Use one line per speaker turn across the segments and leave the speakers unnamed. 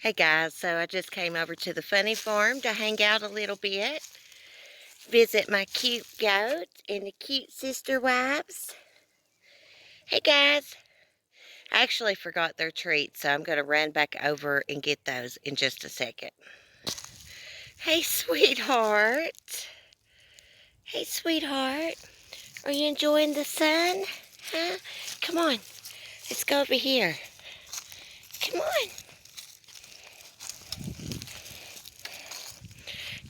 Hey guys, so I just came over to the funny farm to hang out a little bit, visit my cute goat and the cute sister wives. Hey guys, I actually forgot their treats, so I'm going to run back over and get those in just a second. Hey sweetheart. Hey sweetheart, are you enjoying the sun? Huh? Come on, let's go over here. Come on.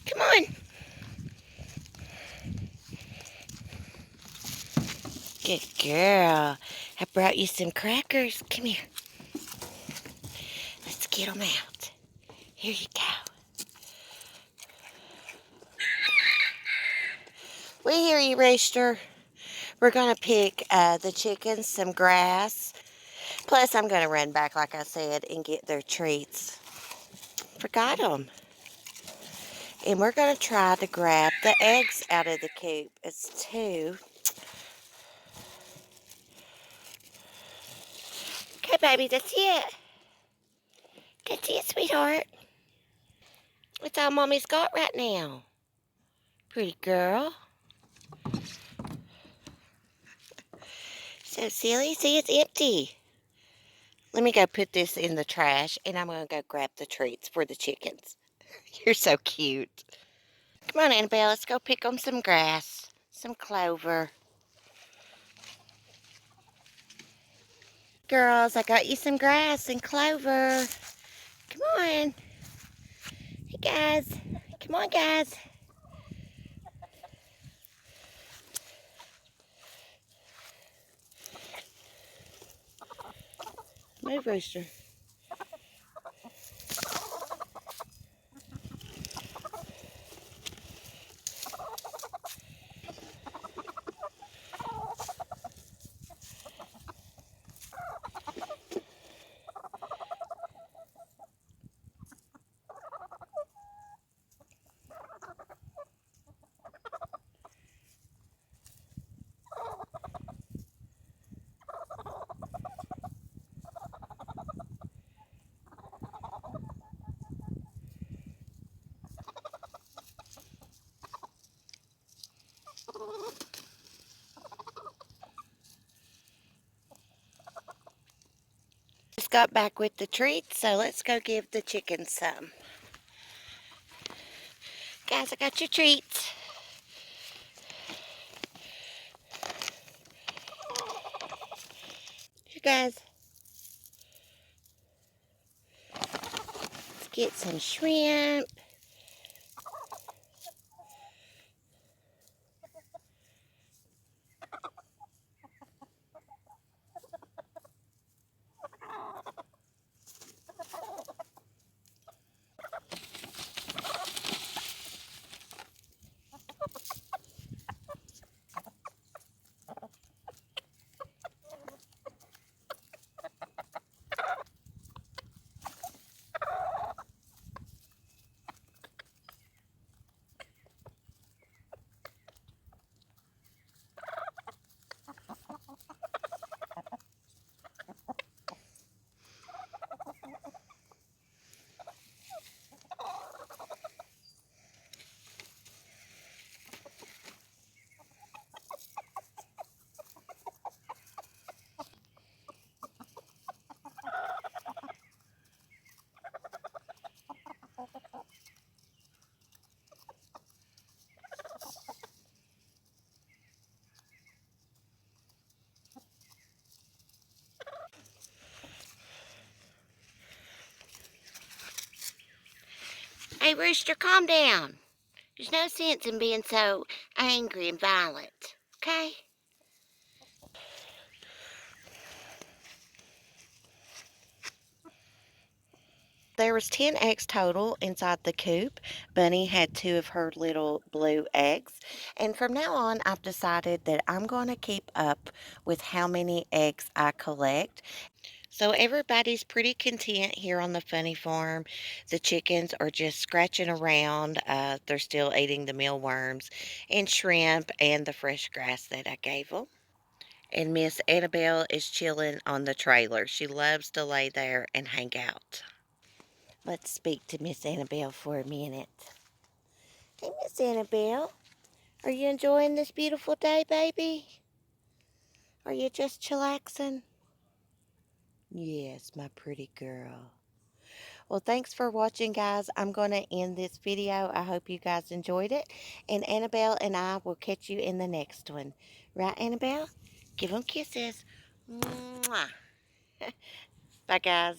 Come on. Good girl. I brought you some crackers. Come here. Let's get them out. Here you go. We hear you, Rooster. We're going to pick the chickens some grass. Plus, I'm going to run back, like I said, and get their treats. Forgot them. And we're going to try to grab the eggs out of the coop. It's two. Okay, baby, that's it. That's it, sweetheart. That's all Mommy's got right now. Pretty girl. So silly. See, it's empty. Let me go put this in the trash, and I'm going to go grab the treats for the chickens. You're so cute. Come on, Annabelle, let's go pick them some grass, some clover. Girls, I got you some grass and clover. Come on. Hey, guys. Come on, guys. Move, Rooster. Just got back with the treats, so let's go give the chickens some. Guys, I got your treats. Here, guys. Let's get some shrimp. Hey, Rooster, calm down. There's no sense in being so angry and violent, okay? There was 10 eggs total inside the coop. Bunny had 2 of her little blue eggs. And from now on, I've decided that I'm going to keep up with how many eggs I collect. So everybody's pretty content here on the funny farm. The chickens are just scratching around. They're still eating the mealworms and shrimp and the fresh grass that I gave them. And Miss Annabelle is chilling on the trailer. She loves to lay there and hang out. Let's speak to Miss Annabelle for a minute. Hey, Miss Annabelle, are you enjoying this beautiful day, baby? Are you just chillaxing? Yes, my pretty girl. Well, thanks for watching, guys. I'm going to end this video. I hope you guys enjoyed it. And Annabelle and I will catch you in the next one. Right, Annabelle? Give them kisses. Mwah. Bye, guys.